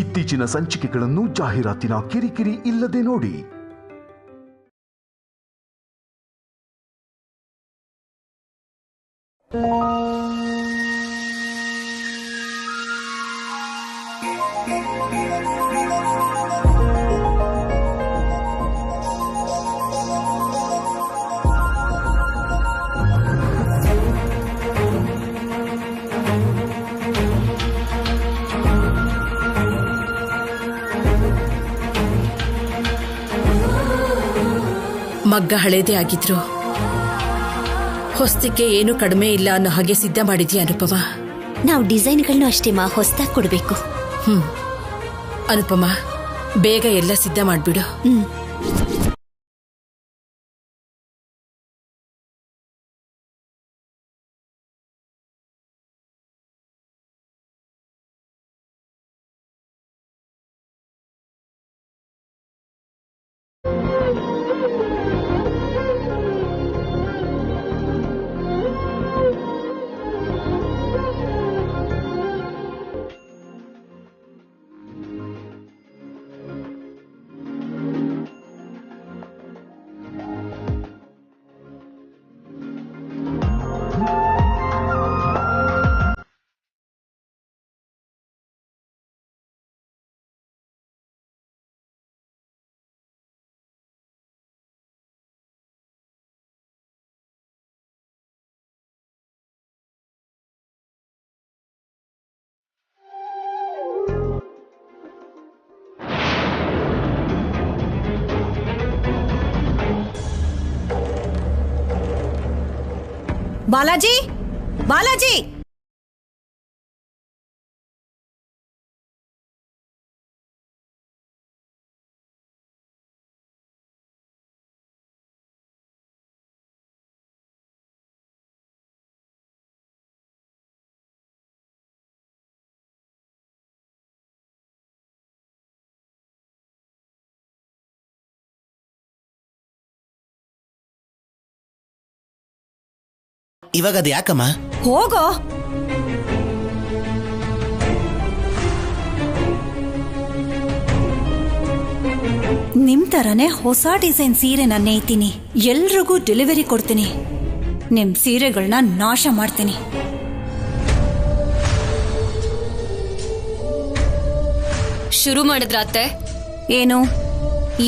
ಇತ್ತೀಚಿನ ಸಂಚಿಕೆಗಳನ್ನು ಜಾಹೀರಾತಿನ ಕಿರಿಕಿರಿ ಇಲ್ಲದೆ ನೋಡಿ. ಮಗ್ಗ ಹಳೇದೇ ಆಗಿದ್ರು ಹೊಸ್ತಿಗೆ ಏನು ಕಡಿಮೆ ಇಲ್ಲ ಅನ್ನೋ ಹಾಗೆ ಸಿದ್ಧ ಮಾಡಿದ್ಯಾ ಅನುಪಮ? ನಾವು ಡಿಸೈನ್ಗಳನ್ನು ಅಷ್ಟೇ ಹೊಸದಾಗಿ ಕೊಡ್ಬೇಕು. ಅನುಪಮ, ಬೇಗ ಎಲ್ಲ ಸಿದ್ಧ ಮಾಡ್ಬಿಡು. ಬಾಲಾಜಿ, ಬಾಲಾಜಿ! ಇವಾಗ ಅದು ಯಾಕಮ್ಮ? ಹೋಗೋ. ನಿಮ್ ತರನೇ ಹೊಸ ಡಿಸೈನ್ ಸೀರೆ ನೇಯ್ತೀನಿ, ಎಲ್ರಿಗೂ ಡೆಲಿವರಿ ಕೊಡ್ತೀನಿ. ನಿಮ್ ಸೀರೆಗಳನ್ನ ನಾಶ ಮಾಡ್ತೀನಿ. ಶುರು ಮಾಡಿದ್ರ ಅತ್ತೆ? ಏನು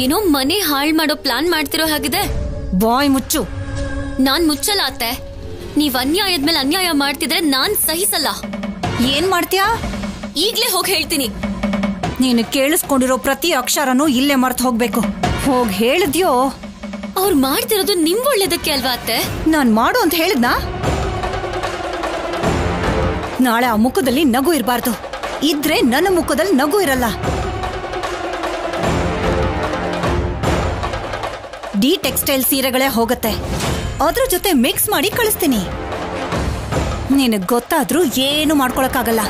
ಏನೋ ಮನೆ ಹಾಳು ಮಾಡೋ ಪ್ಲಾನ್ ಮಾಡ್ತಿರೋ ಹಾಗಿದೆ. ಬಾಯ್ ಮುಚ್ಚು. ನಾನ್ ಮುಚ್ಚಲ್ಲ ಅತ್ತೆ. ನೀವ್ ಅನ್ಯಾಯದ ಮೇಲೆ ಅನ್ಯಾಯ ಮಾಡ್ತಿದ್ರೆ ನಾನ್ ಸಹಿಸಲ್ಲ. ಏನ್ ಮಾಡ್ತೀಯಾ? ಈಗ್ಲೇ ಹೋಗಿ ಹೇಳ್ತೀನಿ. ನೀನು ಕೇಳಿಸ್ಕೊಂಡಿರೋ ಪ್ರತಿ ಅಕ್ಷರನೂ ಇಲ್ಲೇ ಮರ್ತು ಹೋಗ್ಬೇಕು. ಹೋಗ್ ಹೇಳಿದ್ಯೋ? ಅವ್ರು ಮಾಡ್ತಿರೋದು ನಿಮ್ ಒಳ್ಳೇದಕ್ಕೆ ಅಲ್ವಾ ಅತ್ತೆ? ನಾನ್ ಮಾಡು ಅಂತ ಹೇಳಿದ್ನಾ? ನಾಳೆ ಆ ಮುಖದಲ್ಲಿ ನಗು ಇರಬಾರ್ದು. ಇದ್ರೆ ನನ್ನ ಮುಖದಲ್ಲಿ ನಗು ಇರಲ್ಲ. ಡಿ ಟೆಕ್ಸ್ಟೈಲ್ ಸೀರೆಗಳೇ ಹೋಗತ್ತೆ. ಅದ್ರ ಜೊತೆ ಮಿಕ್ಸ್ ಮಾಡಿ ಕಳಿಸ್ತೀನಿ. ನಿನಗ್ ಗೊತ್ತಾದ್ರೂ ಏನು ಮಾಡ್ಕೊಳಕ್ಕಾಗಲ್ಲ.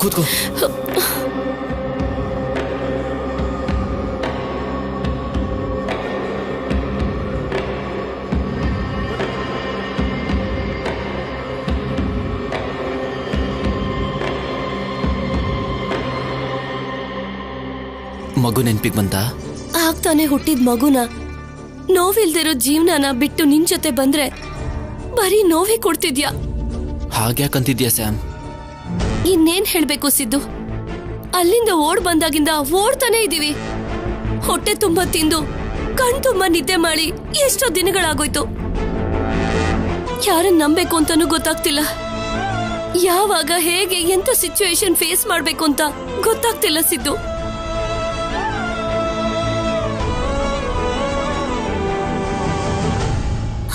ಕೂತ್ಕೋ. ಮಗು ನೆನ್ಪಿಗೆ ಬಂತ? ಆಗ್ತಾನೆ ಹುಟ್ಟಿದ ಮಗುನ, ನೋವಿಲ್ದಿರೋ ಜೀವನನ ಬಿಟ್ಟು ನಿನ್ ಜೊತೆ ಬಂದ್ರೆ ಬರೀ ನೋವೇ ಕೊಡ್ತಿದ್ಯಾ. ಹಾಗ್ಯಾಕಂತಿದ್ಯಾ ಸ್ಯಾಮ್? ಇನ್ನೇನ್ ಹೇಳ್ಬೇಕು ಸಿದ್ದು? ಅಲ್ಲಿಂದ ಓಡ್ ಬಂದಾಗಿಂದ ಓಡ್ತಾನೆ ಇದೀವಿ. ಹೊಟ್ಟೆ ತುಂಬಾ ತಿಂದು ಕಣ್ ತುಂಬಾ ನಿದ್ದೆ ಮಾಡಿ ಎಷ್ಟೋ ದಿನಗಳಾಗೋಯ್ತು. ಯಾರನ್ನ ನಂಬೇಕು ಅಂತಾನೂ ಗೊತ್ತಾಗ್ತಿಲ್ಲ. ಯಾವಾಗ ಹೇಗೆ ಎಂತ ಸಿಚುವೇಶನ್ ಫೇಸ್ ಮಾಡ್ಬೇಕು ಅಂತ ಗೊತ್ತಾಗ್ತಿಲ್ಲ ಸಿದ್ದು.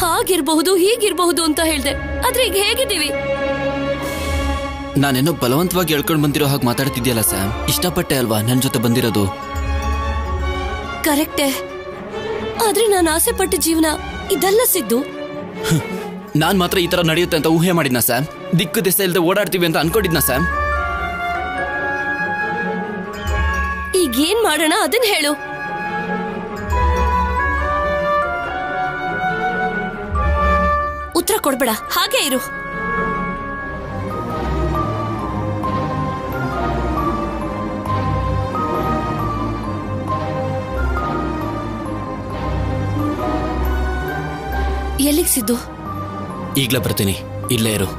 ಹಾಗಿರ್ಬಹುದು ಹೀಗಿರ್ಬಹುದು ಅಂತ ಹೇಳ್ದೆ, ಆದ್ರೆ ಈಗ ಹೇಗಿದ್ದೀವಿ? ನಾನೇನೋ ಬಲವಂತವಾಗಿ ಹೇಳ್ಕೊಂಡ್ ಬಂದಿರೋ ಹಾಗೆ ಮಾತಾಡ್ತಿದ್ಯಲ್ಲ ಸ್ಯಾಮ್. ಇಷ್ಟಪಟ್ಟೆ ಅಲ್ವಾ ನನ್ ಜೊತೆ ಬಂದಿರೋದು? ಕರೆಕ್ಟೇ, ಆದ್ರೆ ನಾನು ಆಸೆ ಪಟ್ಟ ಜೀವನ ಇದೆಲ್ಲ ಸಿದ್ದು. ನಾನ್ ಮಾತ್ರ ಈ ತರ ನಡೆಯುತ್ತೆ ಅಂತ ಊಹೆ ಮಾಡಿದ್ನ ಸ್ಯಾಮ್? ದಿಕ್ಕು ದಿಸೆ ಇಲ್ಲದೆ ಓಡಾಡ್ತೀವಿ ಅಂತ ಅನ್ಕೊಂಡಿದ್ನ ಸ್ಯಾಮ್. ಈಗ ಏನ್ ಮಾಡೋಣ ಅದನ್ನ ಹೇಳು. ಉತ್ತರ ಕೊಡ್ಬೇಡ, ಹಾಗೆ ಇರು. ಎಲ್ಲಿಗೆ ಸಿದ್ದು? ಈಗ್ಲೇ ಬರ್ತೀನಿ, ಇಲ್ಲೇ ಇರು.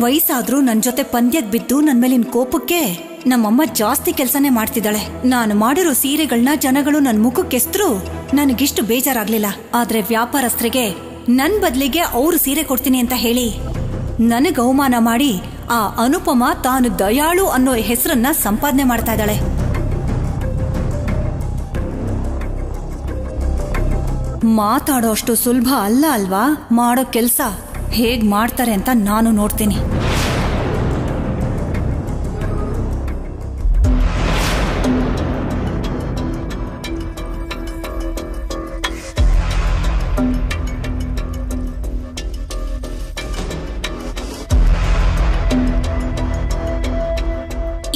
ವಯಸ್ಸಾದ್ರೂ ನನ್ ಜೊತೆ ಪಂದ್ಯಕ್ ಬಿದ್ದು ನನ್ ಮೇಲಿನ ಕೋಪಕ್ಕೆ ನಮ್ಮಮ್ಮ ಜಾಸ್ತಿ ಕೆಲ್ಸನೇ ಮಾಡ್ತಿದ್ದಾಳೆ. ನಾನು ಮಾಡಿರೋ ಸೀರೆಗಳನ್ನ ಜನಗಳು ನನ್ ಮುಖಕ್ಕೆಸ್ತರು ನನಗಿಷ್ಟು ಬೇಜಾರಾಗ್ಲಿಲ್ಲ. ಆದ್ರೆ ವ್ಯಾಪಾರಸ್ಥರಿಗೆ ನನ್ ಬದ್ಲಿಗೆ ಅವ್ರು ಸೀರೆ ಕೊಡ್ತೀನಿ ಅಂತ ಹೇಳಿ ನನಗ್ ಅವಮಾನ ಮಾಡಿ ಆ ಅನುಪಮ ತಾನು ದಯಾಳು ಅನ್ನೋ ಹೆಸರನ್ನ ಸಂಪಾದನೆ ಮಾಡ್ತಾ ಇದ್ದಾಳೆ. ಮಾತಾಡೋ ಅಷ್ಟು ಸುಲಭ ಅಲ್ಲ ಅಲ್ವಾ ಮಾಡೋ ಕೆಲ್ಸ. ಹೇಗ್ ಮಾಡ್ತಾರೆ ಅಂತ ನಾನು ನೋಡ್ತೀನಿ.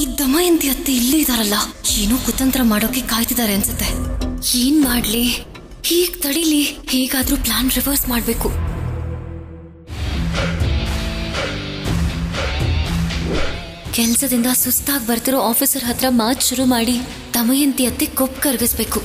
ಈ ದಮಯಂತಿ ಅತ್ತೆ ಇಲ್ಲೇ ಇದಾರಲ್ಲ, ಏನೋ ಕುತಂತ್ರ ಮಾಡೋಕೆ ಕಾಯ್ತಿದ್ದಾರೆ ಅನ್ಸುತ್ತೆ. ಏನ್ ಮಾಡ್ಲಿ, ಹೀಗ್ ತಡಿಲಿ, ಹೇಗಾದ್ರೂ ಪ್ಲಾನ್ ರಿವರ್ಸ್ ಮಾಡ್ಬೇಕು. ಕೆಲ್ಸದಿಂದ ಸುಸ್ತಾಗಿ ಬರ್ತಿರೋ ಆಫೀಸರ್ ಹತ್ರ ಮಾತು ಶುರು ಮಾಡಿ ದಮಯಂತಿ ಅತ್ತೆ ಕೊಪ್ಪು ಕರಗಿಸ್ಬೇಕು.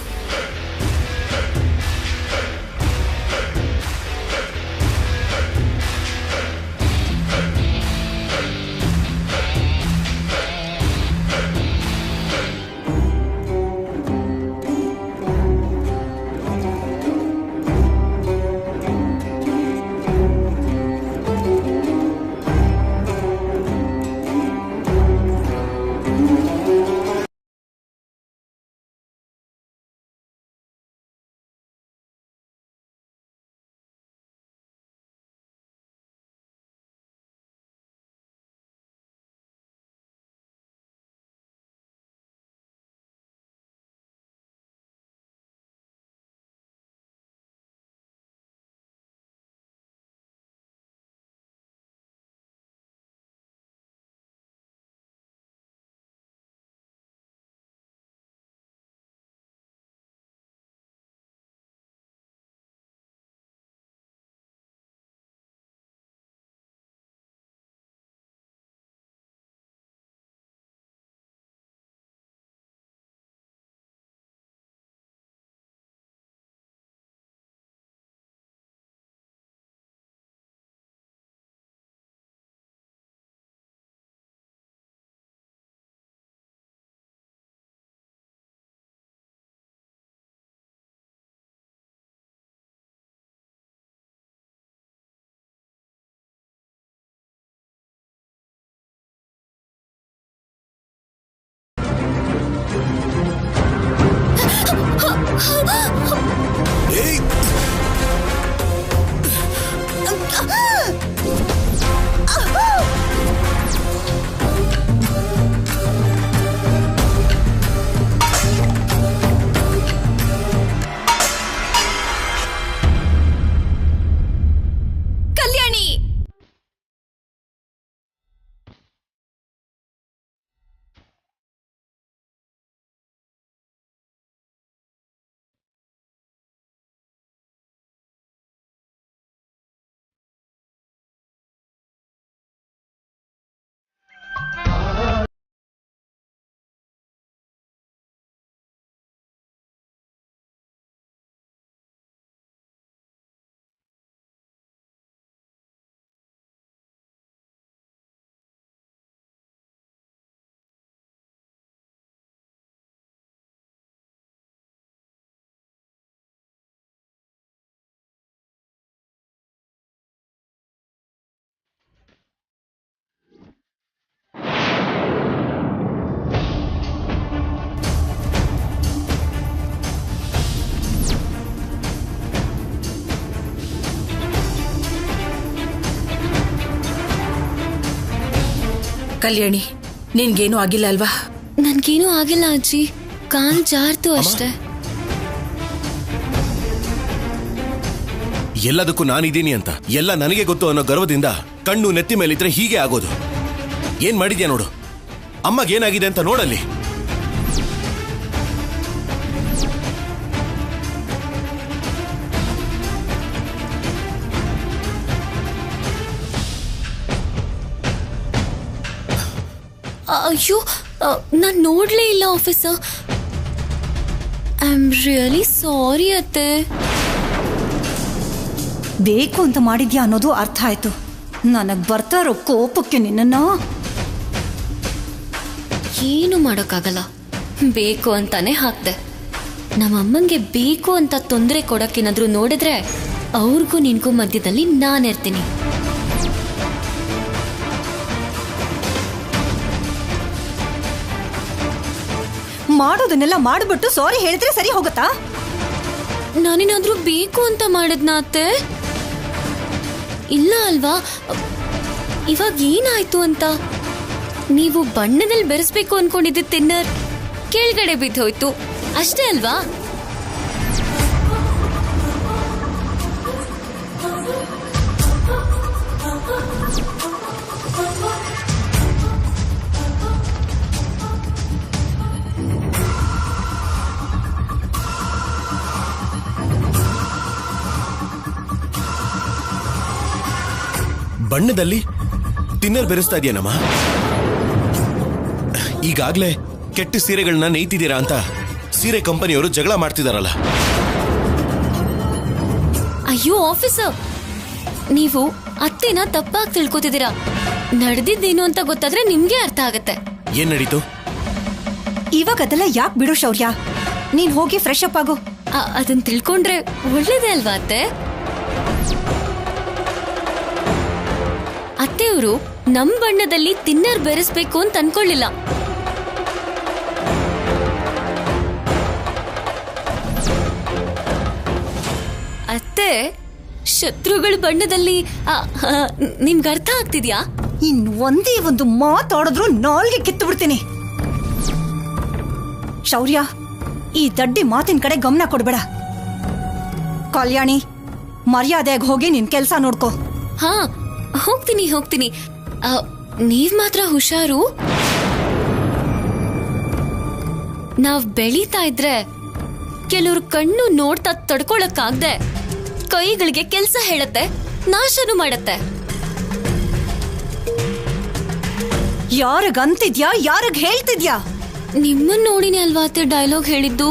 ಕಲ್ಯಾಣಿ ನಿನ್ಗೇನು ಆಗಿಲ್ಲ ಅಲ್ವಾ? ನನ್ಗೇನು ಆಗಿಲ್ಲ ಅಜ್ಜಿ, ಕಾಲ್ ಜಾರ್ತು ಅಷ್ಟೇ. ಎಲ್ಲದಕ್ಕೂ ನಾನಿದ್ದೀನಿ ಅಂತ ಎಲ್ಲ ನನಗೆ ಗೊತ್ತು ಅನ್ನೋ ಗರ್ವದಿಂದ ಕಣ್ಣು ನೆತ್ತಿ ಮೇಲಿದ್ರೆ ಹೀಗೆ ಆಗೋದು. ಏನ್ ಮಾಡಿದ್ಯಾ ನೋಡು, ಅಮ್ಮಗೇನಾಗಿದೆ ಅಂತ ನೋಡಲ್ಲಿ. ಅಯ್ಯೋ, ನಾನ್ ನೋಡ್ಲೇ ಇಲ್ಲ officer. I am really sorry ಅತ್ತೆ. ಬೇಕು ಅಂತ ಮಾಡಿದ್ಯಾ ಅನ್ನೋದು ಅರ್ಥ ಆಯ್ತು. ನನಗ್ ಬರ್ತಾ ಇರೋ ಕೋಪಕ್ಕೆ ನಿನ್ನ ಏನು ಮಾಡೋಕ್ಕಾಗಲ್ಲ. ಬೇಕು ಅಂತಾನೆ ಹಾಕ್ದೆ. ನಮ್ಮಮ್ಮಂಗೆ ಬೇಕು ಅಂತ ತೊಂದರೆ ಕೊಡಕ್ಕೇನಾದ್ರೂ ನೋಡಿದ್ರೆ ಅವ್ರಿಗೂ ನಿನ್ಗೂ ಮಧ್ಯದಲ್ಲಿ ನಾನಿರ್ತೀನಿ. ಮಾಡೋದನ್ನೆಲ್ಲ ಮಾಡ್ಬಿಟ್ಟು ಸಾರಿ ಹೇಳಿದ್ರೆ ಸರಿ ಹೋಗುತ್ತಾ? ನಾನೇನಾದ್ರೂ ಬೇಕು ಅಂತ ಮಾಡಿದ್ನ ಅತ್ತೆ? ಇಲ್ಲ ಅಲ್ವಾ? ಇವಾಗ ಏನಾಯ್ತು ಅಂತ? ನೀವು ಬಣ್ಣದಲ್ಲಿ ಬೆರೆಸ್ಬೇಕು ಅನ್ಕೊಂಡಿದ್ದ ತಿನ್ನರ್ ಕೆಳಗಡೆ ಬಿದ್ದೋಯ್ತು ಅಷ್ಟೇ ಅಲ್ವಾ? ಬಣ್ಣದಲ್ಲಿ ತಿನ್ನರ್ ಬೆರೆಸ್ತಾ ಇದೆಯೇನಮ್ಮ? ಈಗಾಗ್ಲೇ ಕೆಟ್ಟ ಸೀರೆಗಳನ್ನ ನೇಯ್ತಿದ್ದೀರಾ ಅಂತ ಸೀರೆ ಕಂಪನಿಯವರು ಜಗಳ ಮಾಡ್ತಿದಾರಲ್ಲ. ಅಯ್ಯೋ ಆಫೀಸರ್, ನೀವು ಅತ್ತೆನ ತಪ್ಪಾಗಿ ತಿಳ್ಕೊತಿದ್ದೀರಾ. ನಡೆದಿದ್ದೇನು ಅಂತ ಗೊತ್ತಾದ್ರೆ ನಿಮ್ಗೆ ಅರ್ಥ ಆಗತ್ತೆ. ಏನ್ ನಡೀತು? ಇವಾಗ ಅದೆಲ್ಲ ಯಾಕೆ ಬಿಡು ಶೌರ್ಯ, ನೀನ್ ಹೋಗಿ ಫ್ರೆಶ್ ಅಪ್ ಆಗು. ಅದನ್ನ ತಿಳ್ಕೊಂಡ್ರೆ ಒಳ್ಳೇದೇ ಅಲ್ವಾ ಅತ್ತೆ? ಅತ್ತೆಯವರು ನಮ್ ಬಣ್ಣದಲ್ಲಿ ತಿನ್ನರ್ ಬೆರೆಸ್ಬೇಕು ಅಂತ ಅನ್ಕೊಳ್ಳಿಲ್ಲ. ಅತ್ತೆ, ಶತ್ರುಗಳ ಬಣ್ಣದಲ್ಲಿ ನಿಮ್ಗೆ ಅರ್ಥ ಆಗ್ತಿದ್ಯಾ? ಇನ್ ಒಂದೇ ಒಂದು ಮಾತಾಡಿದ್ರು ನಾಲ್ಗೆ ಕಿತ್ತು ಬಿಡ್ತೀನಿ. ಶೌರ್ಯ, ಈ ದಡ್ಡಿ ಮಾತಿನ ಕಡೆ ಗಮನ ಕೊಡ್ಬೇಡ. ಕಲ್ಯಾಣಿ, ಮರ್ಯಾದೆಯಾಗಿ ಹೋಗಿ ನಿನ್ ಕೆಲ್ಸ ನೋಡ್ಕೋ. ಹಾ, ಹೋಗ್ತೀನಿ. ನೀವ್ ಮಾತ್ರ ಹುಷಾರು. ನಾವ್ ಬೆಳೀತಾ ಇದ್ರೆ ಕೆಲವ್ರ ಕಣ್ಣು ನೋಡ್ತಾ ತಡ್ಕೊಳಕ್ಕಾಗ್ದೆ ಕೈಗಳಿಗೆ ಕೆಲ್ಸ ಹೇಳತ್ತೆ, ನಾಶನೂ ಮಾಡತ್ತೆ. ಯಾರಿಗಂತಿದ್ಯಾ, ಯಾರಿಗ್ ಹೇಳ್ತಿದ್ಯಾ? ನಿಮ್ಮನ್ ನೋಡಿನೇ ಅಲ್ವಾ ಅತ್ತೆ ಡೈಲಾಗ್ ಹೇಳಿದ್ದು?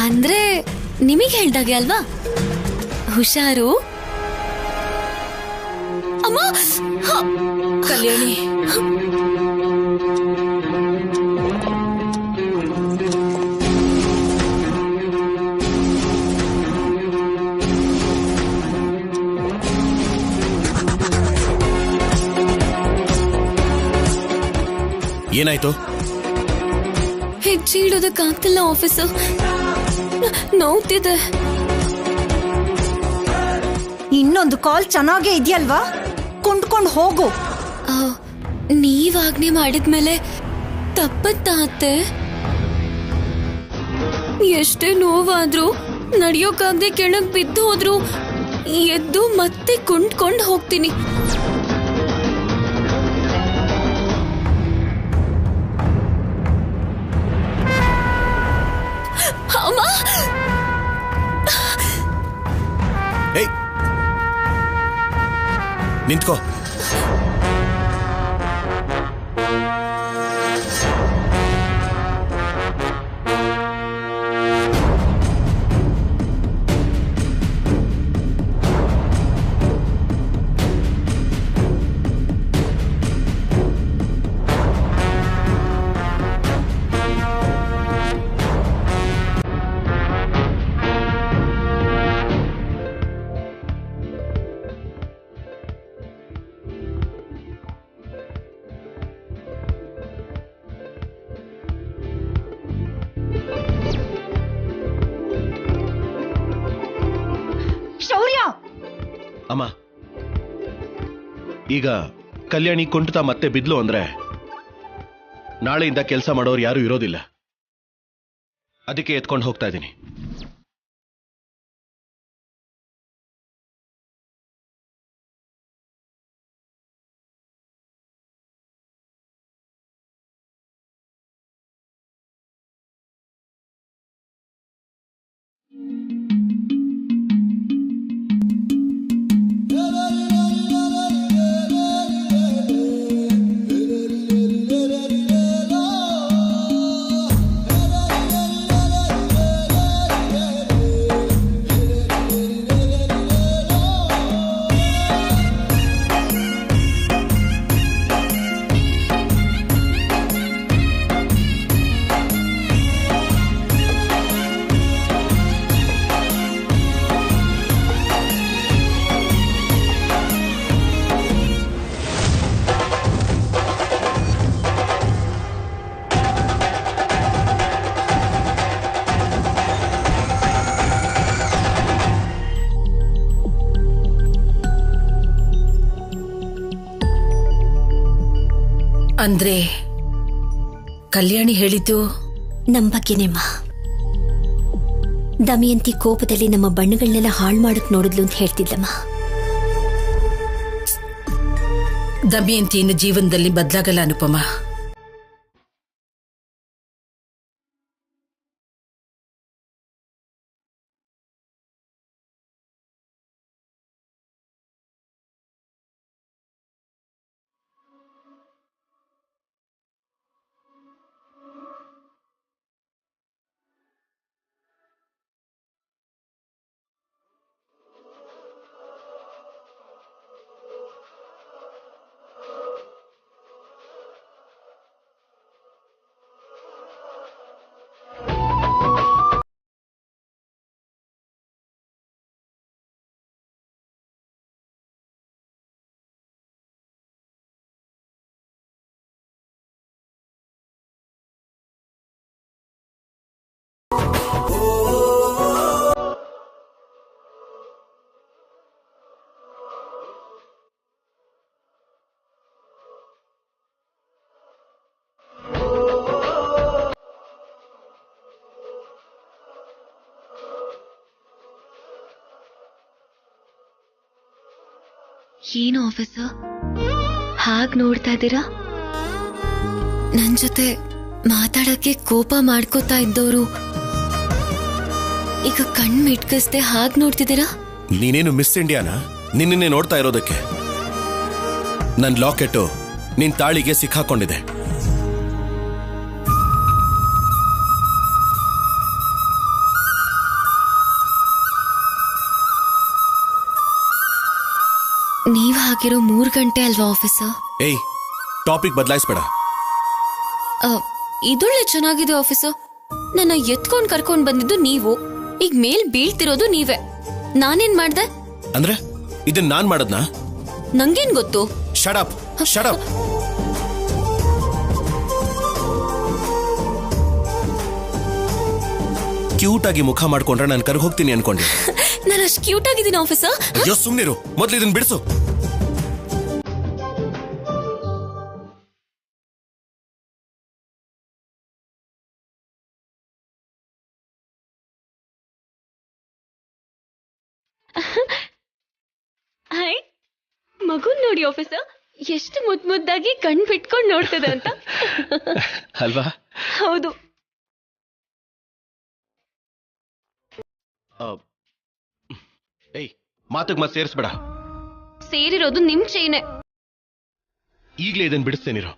ಅಂದ್ರೆ ನಿಮಗ್ ಹೇಳ್ದಾಗೆ ಅಲ್ವಾ? ಹುಷಾರು. ಅಮ್ಮ, ಕಲ್ಯಾಣಿ, ಏನಾಯ್ತು? ಹೆಜ್ಜೆ ಇಡೋದಕ್ಕಾಗ್ತಿಲ್ಲ ಆಫೀಸರ್, ನೋವ್ತಿದೆ. ಇನ್ನೊಂದು ಕಾಲ್ ಚೆನ್ನಾಗೇ ಇದೆಯಲ್ವಾ, ಕೊಂಡ್ಕೊಂಡು ಹೋಗು. ನೀವ್ ಆಜ್ಞೆ ಮಾಡಿದ್ಮೇಲೆ ತಪ್ಪತ್ತಾ ಅತ್ತೆ? ಎಷ್ಟೇ ನೋವಾದ್ರೂ ನಡೆಯೋಕಾಗ್ದೆ ಕೆಳಗ್ ಬಿದ್ದು ಹೋದ್ರು ಎದ್ದು ಮತ್ತೆ ಕೊಂಡ್ಕೊಂಡು ಹೋಗ್ತೀನಿ. ಅಮ್ಮ, ನಿಂತ್ಕೋ. ಅಮ್ಮ, ಈಗ ಕಲ್ಯಾಣಿ ಕುಂಟುತ್ತಾ ಮತ್ತೆ ಬಿದ್ಲು ಅಂದ್ರೆ ನಾಳೆಯಿಂದ ಕೆಲಸ ಮಾಡೋರು ಯಾರೂ ಇರೋದಿಲ್ಲ. ಅದಕ್ಕೆ ಎತ್ಕೊಂಡು ಹೋಗ್ತಾ ಇದ್ದೀನಿ. ಅಂದ್ರೆ ಕಲ್ಯಾಣಿ ಹೇಳಿದ್ದು ನಮ್ ಬಗ್ಗೆನೇಮ್ಮ. ದಮಯಂತಿ ಕೋಪದಲ್ಲಿ ನಮ್ಮ ಬಣ್ಣಗಳನ್ನೆಲ್ಲ ಹಾಳು ಮಾಡಕ್ ನೋಡಿದ್ಲು ಅಂತ ಹೇಳ್ತಿದ್ದಮ್ಮ. ದಮಯಂತಿ ಇನ್ನು ಜೀವನದಲ್ಲಿ ಬದಲಾಗಲ್ಲ ಅನುಪಮ. ಏನು ಆಫೀಸರ್ ಹಾಗ್ ನೋಡ್ತಾ ಇದ್ದೀರಾ? ನನ್ ಜೊತೆ ಮಾತಾಡಕ್ಕೆ ಕೋಪ ಮಾಡ್ಕೋತಾ ಇದ್ದವರು ಈಗ ಕಣ್ ಮಿಟ್ಕಸ್ದೆ ಹಾಗ್ ನೋಡ್ತಿದ್ದೀರಾ? ನೀನೇನು ಮಿಸ್ ಇಂಡಿಯಾನ? ನಿನ್ನೆ ನೋಡ್ತಾ ಇರೋದಕ್ಕೆ ನನ್ ಲಾಕೆಟ್ಟು ನಿನ್ ತಾಳಿಗೆ ಸಿಕ್ಕಾಕೊಂಡಿದೆ. ನೀವ್ ಹಾಕಿರೋ 3 ಗಂಟೆ ಅಲ್ವಾ ಆಫೀಸರ್? ಏಯ್, ಟಾಪಿಕ್ ಬದಲಾಯಿಸ್ಬೇಡ. ಇದೊಳ್ಳೆ ಚೆನ್ನಾಗಿದೆ ಆಫೀಸರ್. ನನ್ನ ಎತ್ಕೊಂಡ್ ಕರ್ಕೊಂಡ್ ಬಂದಿದ್ದು ನೀವು, ಈಗ ಮೇಲ್ ಬೀಳ್ತಿರೋದು ನೀವೇ. ನಾನೇನ್ ಮಾಡ್ದೆ? ಅಂದ್ರೆ ಇದನ್ ನಾನ್ ಮಾಡದ್ನಾ? ನಂಗೇನ್ ಗೊತ್ತು? Shut up, shut up. Cute ಆಗಿ ಮುಖ ಮಾಡ್ಕೊಂಡ್ರೆ ನಾನು ಕರ್ಗ ಹೋಗ್ತೀನಿ ಅನ್ಕೊಂಡೆ. ನಾನು ಅಷ್ಟು ಕ್ಯೂಟ್ ಆಗಿದ್ದೀನಿ ಆಫೀಸರ್? ಅಯ್ಯೋ ಸುಮ್ನಿರು, ಮೊದ್ಲು ಇದನ್ನ ಬಿಡಿಸು. ಹಾಯ್, ಮಗುನ್ ನೋಡಿ ಆಫೀಸರ್, ಎಷ್ಟು ಮುದ್ದಾಗಿ ಕಣ್ ಬಿಟ್ಕೊಂಡು ನೋಡ್ತದೆ ಅಂತ. ಅಲ್ವಾ? ಹೌದು. ಏಯ್, ಮಾತಕ್ ಮತ್ ಸೇರಿಸ್ಬೇಡ. ಸೇರಿರೋದು ನಿಮ್ ಚೈನೆ. ಈಗ್ಲೇ ಇದನ್ನ ಬಿಡಿಸ್ತೇನಿರೋ.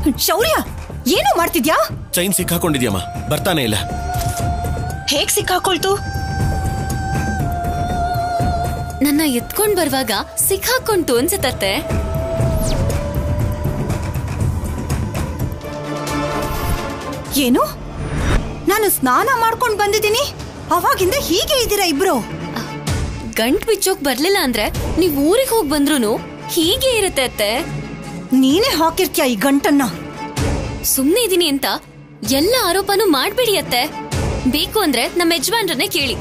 ಶೌರ್ಯ, ಏನು ಮಾಡ್ತಿದ್ಯಾ? ಚೈನ್ ಸಿಕ್ಕಾಕೊಂಡಿದ್ಯಮ್ಮ, ಬರ್ತಾನೆ ಇಲ್ಲ. ಹೇಗ್ ಸಿಕ್ಕಾಕೊಳ್ತು? ನನ್ನ ಎತ್ಕೊಂಡ್ ಬರುವಾಗ ಸಿಕ್ಕಾಕೊಂತು ಅನ್ಸತ್ತೆ. ಏನು? ನಾನು ಸ್ನಾನ ಮಾಡ್ಕೊಂಡ್ ಬಂದಿದ್ದೀನಿ, ಅವಾಗಿಂದ ಹೀಗೆ ಇದ್ದೀರಾ ಇಬ್ರು? ಗಂಟ್ ಬಿಚ್ಚೋಕ್ ಬರ್ಲಿಲ್ಲ ಅಂದ್ರೆ ನೀವ್ ಊರಿಗೆ ಹೋಗ್ ಬಂದ್ರೂನು ಹೀಗೆ ಇರತ್ತೆ ಅತ್ತೆ. ನೀನೇ ಹಾಕಿರ್ತೀಯ ಈ ಗಂಟನ್ನ. ಸುಮ್ನೆ ಇದೀನಿ ಅಂತ ಎಲ್ಲ ಆರೋಪನೂ ಮಾಡ್ಬಿಡಿ ಅತ್ತೆ. ಬೇಕು ಅಂದ್ರೆ ನಮ್ಮ ಯಜಮಾನ್ರನ್ನೇ ಕೇಳಿ.